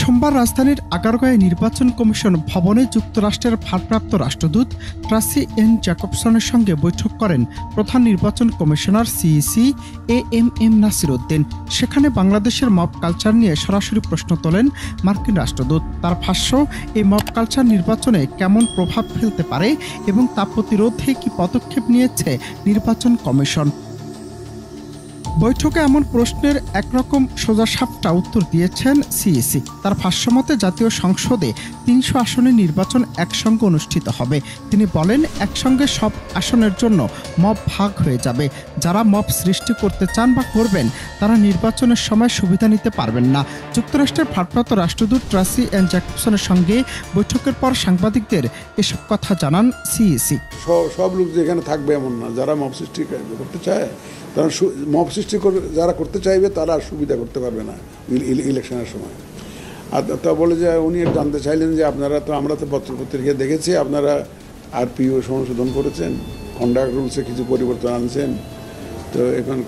সোমবার রাজধানীর আগারগাঁওয়ে নির্বাচন কমিশন ভবনে যুক্তরাষ্ট্রের ভারপ্রাপ্ত রাষ্ট্রদূত ট্রাসি এন জ্যাকবসনের সঙ্গে বৈঠক করেন প্রধান নির্বাচন commissioner CEC AMM Nasir Uddin. সেখানে বাংলাদেশের মব কালচার নিয়ে সরাসরি প্রশ্ন তোলেন মার্কিন রাষ্ট্রদূত। তার ভাষ্য, এই মব কালচার নির্বাচনে কেমন প্রভাব ফেলতে পারে এবং তা প্রতিরোধে কী পদক্ষেপ নিয়েছে নির্বাচন কমিশন। বৈঠকে এমন প্রশ্নের একরকম সোজাসাপটা উত্তর দিয়েছেন সিইসি। তার ভাষ্যমতে জাতীয় সংসদে ৩০০ আসনের নির্বাচন একসঙ্গে অনুষ্ঠিত হবে। তিনি বলেন, একসঙ্গে সব আসনের জন্য মব ভাগ হয়ে যাবে। যারা মব সৃষ্টি করতে চান বা করবেন তারা নির্বাচনের সময় সুবিধা নিতে পারবেন না। যুক্তরাষ্ট্রের ভারপ্রাপ্ত রাষ্ট্রদূত ট্রাসি এন জ্যাকবসনের সঙ্গে বৈঠকের পর সাংবাদিকদের এসব কথা জানান সিইসি। সব লোক যেখানে থাকবে এমন না, যারা মব সৃষ্টি করতে চায় তারা মব সৃষ্টি যারা করতে চাইবে তারা সুবিধা করতে পারবে না ইলেকশনের সময়। আর তা বলে যে উনি জানতে চাইলেন যে আপনারা তো, আমরা তো পত্রপত্রিকায় দেখেছি আপনারা আরপিও সংশোধন করেছেন, কন্ডাক্ট রুলসে কিছু পরিবর্তন আনছেন, তো এখন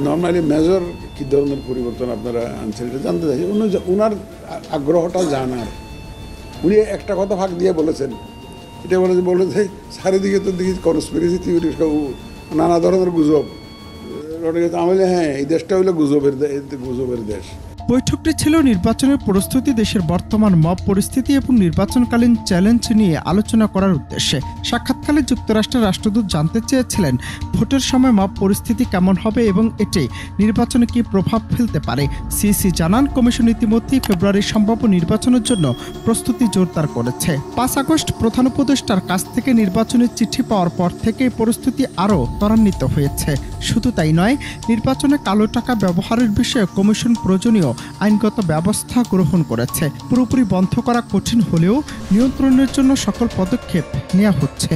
নর্মালি মেজর কী ধরনের পরিবর্তন আপনারা আনছেন এটা জানতে চাইছি। ওনার আগ্রহটা জানার। উনি একটা কথা ফাঁক দিয়ে বলেছেন, এটা বলেছে চারিদিকে তো দেখি কনস্পিরেসি থিওরি, নানা ধরনের গুজব। হ্যাঁ, এই দেশটা হইলো গুজবের দেশ। বৈঠকটি ছিল নির্বাচনের প্রস্তুতি, দেশের বর্তমান মব পরিস্থিতি এবং নির্বাচনকালীন চ্যালেঞ্জ নিয়ে আলোচনা করার উদ্দেশ্যে। সাক্ষাৎকালে যুক্তরাষ্ট্রের রাষ্ট্রদূত জানতে চেয়েছিলেন ভোটের সময় মব পরিস্থিতি কেমন হবে এবং এটি নির্বাচনে কী প্রভাব ফেলতে পারে। সিইসি জানান, কমিশন ইতিমধ্যেই ফেব্রুয়ারির সম্ভাব্য নির্বাচনের জন্য প্রস্তুতি জোরদার করেছে। ৫ আগস্ট প্রধান উপদেষ্টার কাছ থেকে নির্বাচনের চিঠি পাওয়ার পর থেকে পরিস্থিতি আরও ত্বরান্বিত হয়েছে। শুধু তাই নয়, নির্বাচনে কালো টাকা ব্যবহারের বিষয়ে কমিশন প্রয়োজনীয় আইনগত ব্যবস্থা গ্রহণ করেছে। পুরোপুরি বন্ধ করা কঠিন হলেও নিয়ন্ত্রণের জন্য সকল পদক্ষেপ নেওয়া হচ্ছে।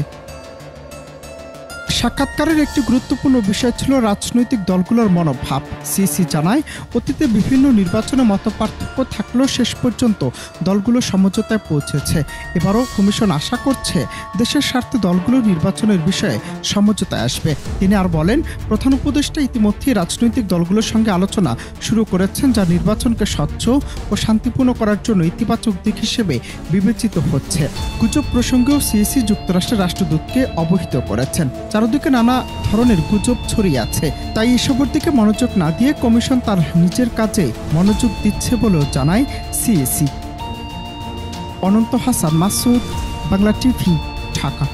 সাক্ষাৎকারের একটি গুরুত্বপূর্ণ বিষয় ছিল রাজনৈতিক দলগুলোর মনোভাব। সিইসি জানায়, অতীতে বিভিন্ন নির্বাচনে মতপার্থক্য থাকলেও শেষ পর্যন্ত দলগুলো সমঝোতায় পৌঁছেছে। এবারও কমিশন আশা করছে দেশের স্বার্থে দলগুলো নির্বাচনের বিষয়ে সমঝোতায় আসবে। তিনি আর বলেন, প্রধান উপদেষ্টা ইতিমধ্যেই রাজনৈতিক দলগুলোর সঙ্গে আলোচনা শুরু করেছেন, যা নির্বাচনকে স্বচ্ছ ও শান্তিপূর্ণ করার জন্য ইতিবাচক দিক হিসেবে বিবেচিত হচ্ছে। গুজব প্রসঙ্গেও সিইসি যুক্তরাষ্ট্রের রাষ্ট্রদূতকে অবহিত করেছেন। চারদিকে নানা ধরনের গুজব ছড়িয়ে আছে, তাই এসবের দিকে মনোযোগ না দিয়ে কমিশন তার নিজের কাজে মনোযোগ দিচ্ছে বলেও জানায় সিইসি। অনন্ত হাসান মাসুদ, বাংলা টিভি, ঢাকা।